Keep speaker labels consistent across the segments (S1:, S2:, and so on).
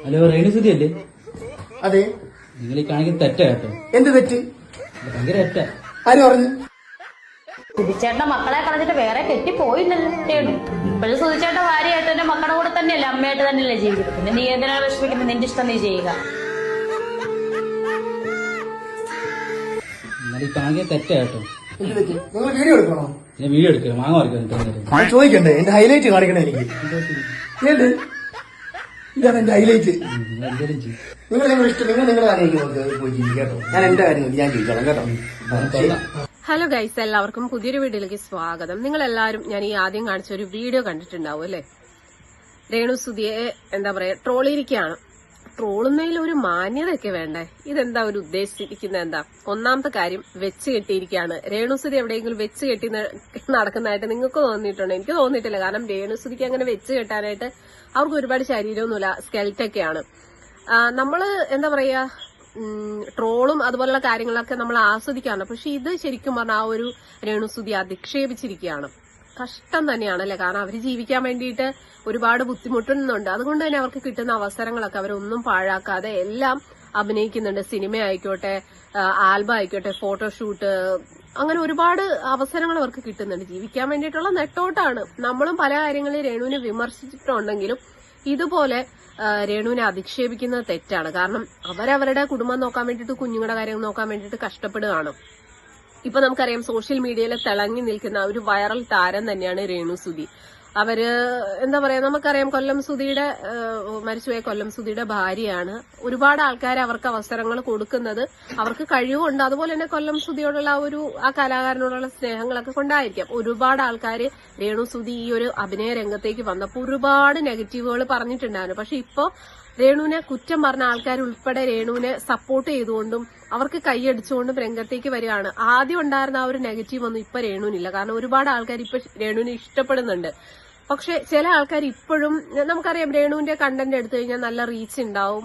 S1: Hello രേണുസുതി അല്ലേ?
S2: അതെ.
S1: നിങ്ങൾ ഈ കാണിക്കുന്ന തെറ്റാ കേട്ടോ.
S2: എന്ത് തെറ്റ്?
S1: ഭയങ്കര തെറ്റാ.
S2: ആര് പറഞ്ഞു?
S3: സുധിച്ചേട്ടന്റെ മക്കളെ കളഞ്ഞിട്ട് വേറെ കെട്ടിപ്പോയില്ലല്ലോ. ഇപ്പോഴും സുധിച്ചേട്ടന്റെ ഭാര്യയായിട്ട് എന്റെ മക്കളുടെ കൂടെ തന്നെയല്ലേ, അമ്മയായിട്ട് തന്നെയല്ലേ ജീവിക്കുന്നത്. പിന്നെ നീ എന്തിനാണ് വിഷമിക്കുന്നത്? നിന്റെ ഇഷ്ടം നീ ചെയ്യുക.
S1: നിങ്ങൾ ഈ കാണിക്കുന്ന തെറ്റാ കേട്ടോ.
S2: എന്ത് തെറ്റ്? നിങ്ങൾ വീഡിയോ എടുക്കണോ?
S1: ഞാൻ വീഡിയോ എടുക്കുക, മാങ്ങ വരയ്ക്കാൻ
S2: ചോദിക്കണ്ടേ? എന്റെ ഹൈലൈറ്റ് കാണിക്കണേ എനിക്ക്. ഏത്? ഇതാണ് എന്റെ ഹൈലൈറ്റ്. നിങ്ങൾ നിങ്ങളുടെ ഇഷ്ടം, നിങ്ങൾ നിങ്ങളുടെ കാര്യം പോയി ജീവിക്കും കേട്ടോ. ഞാൻ എന്റെ കാര്യം ഞാൻ ജീവിച്ചോളാം കേട്ടോ.
S4: ഹലോ ഗൈസ്, എല്ലാവർക്കും പുതിയൊരു വീഡിയോയിലേക്ക് സ്വാഗതം. നിങ്ങൾ എല്ലാവരും ഞാൻ ഈ ആദ്യം കാണിച്ച ഒരു വീഡിയോ കണ്ടിട്ടുണ്ടാവും അല്ലെ? രേണുസുതിയെ എന്താ പറയാ ട്രോളിയിരിക്കുകയാണ്. ട്രോളുന്നതിൽ ഒരു മാന്യതയൊക്കെ വേണ്ടേ? ഇതെന്താ ഒരു ഉദ്ദേശിച്ചിരിക്കുന്നത്? എന്താ? ഒന്നാമത്തെ കാര്യം, വെച്ച് കെട്ടിയിരിക്കുകയാണ്. രേണുസുതി എവിടെയെങ്കിലും വെച്ച് കെട്ടി നടക്കുന്നതായിട്ട് നിങ്ങൾക്ക് തോന്നിയിട്ടുണ്ടോ? എനിക്ക് തോന്നിയിട്ടില്ല. കാരണം രേണുസുതിക്ക് അങ്ങനെ വെച്ച് കെട്ടാനായിട്ട് അവർക്ക് ഒരുപാട് ശരീരമൊന്നുമില്ല, സ്കെൽറ്റൊക്കെയാണ്. നമ്മള് എന്താ പറയാ ട്രോളും അതുപോലുള്ള കാര്യങ്ങളൊക്കെ നമ്മൾ ആസ്വദിക്കാറുണ്ട്. പക്ഷെ ഇത് ശരിക്കും പറഞ്ഞാൽ ആ ഒരു രേണുസുതി അധിക്ഷേപിച്ചിരിക്കുകയാണ്. കഷ്ടം തന്നെയാണ് അല്ലെ? കാരണം അവർ ജീവിക്കാൻ വേണ്ടിയിട്ട് ഒരുപാട് ബുദ്ധിമുട്ടുന്നുണ്ട്. അതുകൊണ്ട് തന്നെ അവർക്ക് കിട്ടുന്ന അവസരങ്ങളൊക്കെ അവരൊന്നും പാഴാക്കാതെ എല്ലാം അഭിനയിക്കുന്നുണ്ട്. സിനിമ ആയിക്കോട്ടെ, ആൽബം ആയിക്കോട്ടെ, ഫോട്ടോഷൂട്ട്, അങ്ങനെ ഒരുപാട് അവസരങ്ങൾ അവർക്ക് കിട്ടുന്നുണ്ട്. ജീവിക്കാൻ വേണ്ടിയിട്ടുള്ള നെട്ടോട്ടാണ്. നമ്മളും പല കാര്യങ്ങളിൽ രേണുവിനെ വിമർശിച്ചിട്ടുണ്ടെങ്കിലും ഇതുപോലെ രേണുവിനെ അധിക്ഷേപിക്കുന്നത് തെറ്റാണ്. കാരണം അവരവരുടെ കുടുംബം നോക്കാൻ വേണ്ടിയിട്ട്, കുഞ്ഞുങ്ങളുടെ കാര്യം നോക്കാൻ വേണ്ടിയിട്ട് കഷ്ടപ്പെടുകയാണ്. ഇപ്പൊ നമുക്കറിയാം, സോഷ്യൽ മീഡിയയിൽ തിളങ്ങി നിൽക്കുന്ന ഒരു വൈറൽ താരം തന്നെയാണ് രേണുസുതി. അവര് എന്താ പറയാ, നമുക്കറിയാം കൊല്ലം സുധിയുടെ മരിച്ചുപോയ കൊല്ലം സുധിയുടെ ഭാര്യയാണ്. ഒരുപാട് ആൾക്കാർ അവർക്ക് അവസരങ്ങൾ കൊടുക്കുന്നത് അവർക്ക് കഴിവുണ്ട്. അതുപോലെ തന്നെ കൊല്ലം സുധിയോടുള്ള ആ കലാകാരനോടുള്ള സ്നേഹങ്ങളൊക്കെ കൊണ്ടായിരിക്കാം ഒരുപാട് ആൾക്കാർ രേണുസുതി ഈ ഒരു അഭിനയ രംഗത്തേക്ക് വന്നപ്പോൾ ഒരുപാട് നെഗറ്റീവുകൾ പറഞ്ഞിട്ടുണ്ടായിരുന്നു. പക്ഷെ ഇപ്പോ രേണുവിനെ കുറ്റം പറഞ്ഞ ആൾക്കാർ ഉൾപ്പെടെ രേണുവിനെ സപ്പോർട്ട് ചെയ്തുകൊണ്ടും അവർക്ക് കൈയടിച്ചുകൊണ്ടും രംഗത്തേക്ക് വരികയാണ്. ആദ്യം ഉണ്ടായിരുന്ന ആ ഒരു നെഗറ്റീവ് ഒന്നും ഇപ്പൊ രേണുവിനില്ല. കാരണം ഒരുപാട് ആൾക്കാർ ഇപ്പൊ രേണുവിനെ ഇഷ്ടപ്പെടുന്നുണ്ട്. പക്ഷെ ചില ആൾക്കാർ ഇപ്പോഴും, നമുക്കറിയാം രേണുവിന്റെ കണ്ടന്റ് എടുത്തു കഴിഞ്ഞാൽ നല്ല റീച്ച് ഉണ്ടാവും,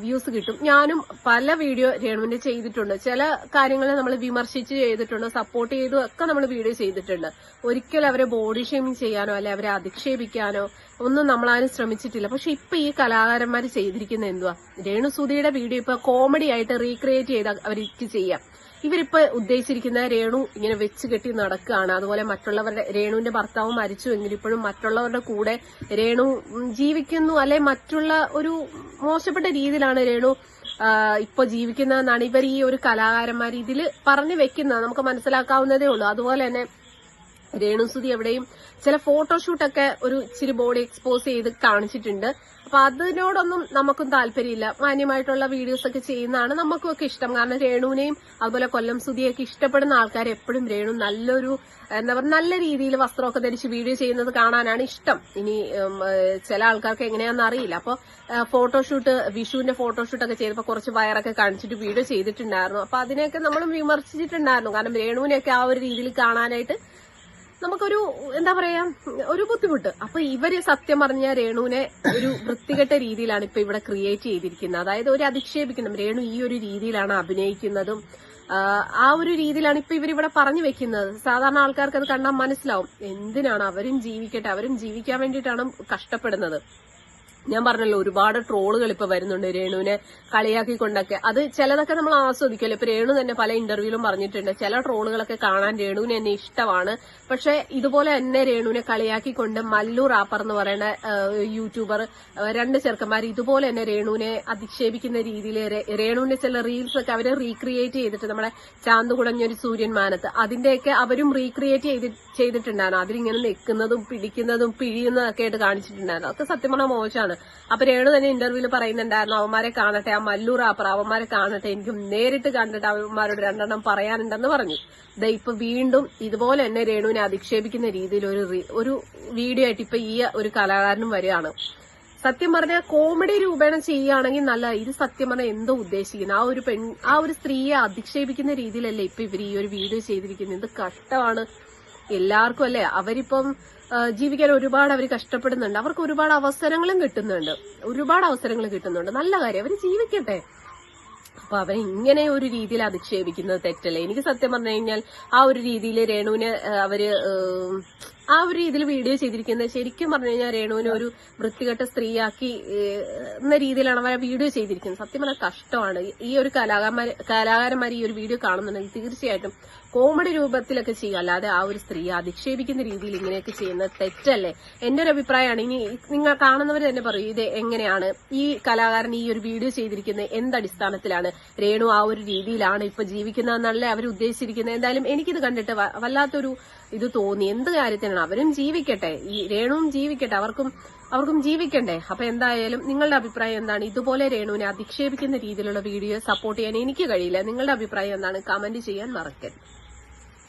S4: വ്യൂസ് കിട്ടും. ഞാനും പല വീഡിയോ രേണുവിന്റെ ചെയ്തിട്ടുണ്ട്. ചില കാര്യങ്ങൾ നമ്മൾ വിമർശിച്ച് ചെയ്തിട്ടുണ്ട്, സപ്പോർട്ട് ചെയ്തും ഒക്കെ നമ്മൾ വീഡിയോ ചെയ്തിട്ടുണ്ട്. ഒരിക്കലും അവരെ ബോഡി ഷേമിങ് ചെയ്യാനോ അല്ലെ അവരെ അധിക്ഷേപിക്കാനോ ഒന്നും നമ്മളാരും ശ്രമിച്ചിട്ടില്ല. പക്ഷെ ഇപ്പൊ ഈ കലാകാരന്മാർ ചെയ്തിരിക്കുന്ന എന്തുവാ? രേണുസുതിയുടെ വീഡിയോ ഇപ്പൊ കോമഡി ആയിട്ട് റീക്രിയേറ്റ് ചെയ്ത് അവർക്ക് ചെയ്യാം. ഇവരിപ്പോ ഉദ്ദേശിച്ചിരിക്കുന്ന രേണു ഇങ്ങനെ വെച്ച് കെട്ടി നടക്കുകയാണ്. അതുപോലെ മറ്റുള്ളവരുടെ, രേണുവിന്റെ ഭർത്താവ് മരിച്ചുവെങ്കിൽ ഇപ്പോഴും മറ്റുള്ളവരുടെ കൂടെ രേണു ജീവിക്കുന്നു, അല്ലെ മറ്റുള്ള ഒരു മോശപ്പെട്ട രീതിയിലാണ് രേണു ഇപ്പൊ ജീവിക്കുന്നതെന്നാണ് ഇവർ ഈ ഒരു കലാകാരന്മാർ ഇതിൽ പറഞ്ഞു വെക്കുന്നത്. നമുക്ക് മനസ്സിലാക്കാവുന്നതേ ഉള്ളൂ. അതുപോലെ തന്നെ രേണുസുതി എവിടെയും ചില ഫോട്ടോഷൂട്ടൊക്കെ ഒരു ഇച്ചിരി ബോഡി എക്സ്പോസ് ചെയ്ത് കാണിച്ചിട്ടുണ്ട്. അപ്പൊ അതിനോടൊന്നും നമുക്കും താല്പര്യമില്ല. മാന്യമായിട്ടുള്ള വീഡിയോസ് ഒക്കെ ചെയ്യുന്നതാണ് നമുക്കും ഒക്കെ ഇഷ്ടം. കാരണം രേണുവിനെയും അതുപോലെ കൊല്ലം സുധിയൊക്കെ ഇഷ്ടപ്പെടുന്ന ആൾക്കാർ എപ്പോഴും രേണു നല്ലൊരു എന്താ പറയുക നല്ല രീതിയിൽ വസ്ത്രമൊക്കെ ധരിച്ച് വീഡിയോ ചെയ്യുന്നത് കാണാനാണ് ഇഷ്ടം. ഇനി ചില ആൾക്കാർക്ക് എങ്ങനെയാണെന്ന് അറിയില്ല. അപ്പൊ ഫോട്ടോഷൂട്ട്, വിഷുവിന്റെ ഫോട്ടോഷൂട്ടൊക്കെ ചെയ്തപ്പോൾ കുറച്ച് വയറൊക്കെ കാണിച്ചിട്ട് വീഡിയോ ചെയ്തിട്ടുണ്ടായിരുന്നു. അപ്പൊ അതിനെയൊക്കെ നമ്മളും വിമർശിച്ചിട്ടുണ്ടായിരുന്നു. കാരണം രേണുവിനെയൊക്കെ ആ ഒരു രീതിയിൽ കാണാനായിട്ട് നമുക്കൊരു എന്താ പറയാ ഒരു ബുദ്ധിമുട്ട്. അപ്പൊ ഇവര് സത്യം പറഞ്ഞ രേണുവിനെ ഒരു വൃത്തികെട്ട രീതിയിലാണ് ഇപ്പൊ ഇവിടെ ക്രിയേറ്റ് ചെയ്തിരിക്കുന്നത്. അതായത് ഒരു അധിക്ഷേപിക്കണം, രേണു ഈ ഒരു രീതിയിലാണ് അഭിനയിക്കുന്നതും ആ ഒരു രീതിയിലാണ് ഇപ്പൊ ഇവരിവിടെ പറഞ്ഞു വെക്കുന്നത്. സാധാരണ ആൾക്കാർക്ക് അത് കണ്ടാൽ മനസ്സിലാവും എന്തിനാണ് അവരും ജീവിക്കട്ടെ, അവരും ജീവിക്കാൻ വേണ്ടിയിട്ടാണ് കഷ്ടപ്പെടുന്നത്. ഞാൻ പറഞ്ഞല്ലോ ഒരുപാട് ട്രോളുകൾ ഇപ്പൊ വരുന്നുണ്ട് രേണുവിനെ കളിയാക്കിക്കൊണ്ടൊക്കെ. അത് ചിലതൊക്കെ നമ്മൾ ആസ്വദിക്കുമല്ലോ. ഇപ്പൊ രേണു തന്നെ പല ഇന്റർവ്യൂലും പറഞ്ഞിട്ടുണ്ട് ചില ട്രോളുകളൊക്കെ കാണാൻ രേണുവിന് എന്നെ ഇഷ്ടമാണ്. പക്ഷെ ഇതുപോലെ തന്നെ രേണുവിനെ കളിയാക്കിക്കൊണ്ട് മല്ലു റാപ്പർ എന്ന് പറയുന്ന യൂട്യൂബർ, 2 ചെറുക്കന്മാർ ഇതുപോലെ തന്നെ രേണുവിനെ അധിക്ഷേപിക്കുന്ന രീതിയിൽ രേണുവിന്റെ ചില റീൽസ് ഒക്കെ അവരെ റീക്രിയേറ്റ് ചെയ്തിട്ട്, നമ്മുടെ ചാന്ത് കുടഞ്ഞൊരു സൂര്യൻ മാനത്ത്, അതിന്റെയൊക്കെ അവരും റീക്രിയേറ്റ് ചെയ്തിട്ടുണ്ടായിരുന്നു. അതിലിങ്ങനെ നിൽക്കുന്നതും പിടിക്കുന്നതും പിഴിയുന്നതും ഒക്കെ ആയിട്ട് കാണിച്ചിട്ടുണ്ടായിരുന്നു. അതൊക്കെ സത്യം പറഞ്ഞാൽ മോശമാണ്. അപ്പൊ രേണു തന്നെ ഇന്റർവ്യൂവിൽ പറയുന്നുണ്ടായിരുന്നു അവന്മാരെ കാണട്ടെ, ആ മല്ലു റാപ്പർ അവന്മാരെ കാണട്ടെ, എനിക്ക് നേരിട്ട് കണ്ടിട്ട് അവന്മാരോട് 2 എണ്ണം പറയാനുണ്ടെന്ന് പറഞ്ഞു. ഇപ്പൊ വീണ്ടും ഇതുപോലെ തന്നെ രേണുവിനെ അധിക്ഷേപിക്കുന്ന രീതിയിൽ ഒരു വീഡിയോ ആയിട്ട് ഇപ്പൊ ഈ ഒരു കലാകാരനും വരികയാണ്. സത്യം പറഞ്ഞാൽ കോമഡി രൂപേണ ചെയ്യുകയാണെങ്കിൽ നല്ല. ഇത് സത്യം പറഞ്ഞാൽ എന്തോ ഉദ്ദേശിക്കുന്നത്? ആ ഒരു സ്ത്രീയെ അധിക്ഷേപിക്കുന്ന രീതിയിലല്ലേ ഇപ്പൊ ഇവർ ഈ ഒരു വീഡിയോ ചെയ്തിരിക്കുന്നത്? എന്ത് കഷ്ടമാണ് എല്ലാവർക്കും അല്ലെ? അവരിപ്പം ജീവിക്കാൻ ഒരുപാട് അവർ കഷ്ടപ്പെടുന്നുണ്ട്. അവർക്ക് ഒരുപാട് അവസരങ്ങളും കിട്ടുന്നുണ്ട്. നല്ല കാര്യം, അവർ ജീവിക്കട്ടെ. അപ്പൊ അവൻ ഇങ്ങനെ ഒരു രീതിയിൽ അധിക്ഷേപിക്കുന്നത് തെറ്റല്ലേ? എനിക്ക് സത്യം പറഞ്ഞു കഴിഞ്ഞാൽ ആ ഒരു രീതിയിൽ രേണുവിന് അവര് ആ ഒരു രീതിയിൽ വീഡിയോ ചെയ്തിരിക്കുന്നത് ശരിക്കും പറഞ്ഞു കഴിഞ്ഞാൽ രേണുവിനെ ഒരു വൃത്തികെട്ട സ്ത്രീയാക്കി എന്ന രീതിയിലാണ് അവർ വീഡിയോ ചെയ്തിരിക്കുന്നത്. സത്യം പറഞ്ഞാൽ കഷ്ടമാണ്. ഈ ഒരു കലാകാരന്മാർ ഈ ഒരു വീഡിയോ കാണുന്നുണ്ടെങ്കിൽ തീർച്ചയായിട്ടും കോമഡി രൂപത്തിലൊക്കെ ചെയ്യുക, അല്ലാതെ ആ ഒരു സ്ത്രീയെ അധിക്ഷേപിക്കുന്ന രീതിയിൽ ഇങ്ങനെയൊക്കെ ചെയ്യുന്നത് തെറ്റല്ലേ. എന്റെ ഒരു അഭിപ്രായമാണ്. ഇനി നിങ്ങൾ കാണുന്നവർ തന്നെ പറയും ഇത് എങ്ങനെയാണ് ഈ കലാകാരൻ ഈ ഒരു വീഡിയോ ചെയ്തിരിക്കുന്നത്, എന്തടിസ്ഥാനത്തിലാണ് രേണു ആ ഒരു രീതിയിലാണ് ഇപ്പൊ ജീവിക്കുന്നതെന്നല്ലേ അവർ ഉദ്ദേശിച്ചിരിക്കുന്നത്. എന്തായാലും എനിക്കിത് കണ്ടിട്ട് വല്ലാത്തൊരു ഇത് തോന്നി. എന്ത് കാര്യത്തിനാണ്, അവരും ജീവിക്കട്ടെ, ഈ രേണുവും ജീവിക്കട്ടെ, അവർക്കും ജീവിക്കണ്ടേ. അപ്പൊ എന്തായാലും നിങ്ങളുടെ അഭിപ്രായം എന്താണ്? ഇതുപോലെ രേണുവിനെ അധിക്ഷേപിക്കുന്ന രീതിയിലുള്ള വീഡിയോ സപ്പോർട്ട് ചെയ്യാൻ എനിക്ക് കഴിയില്ല. നിങ്ങളുടെ അഭിപ്രായം എന്താണ്? കമന്റ് ചെയ്യാൻ മറക്കരുത്.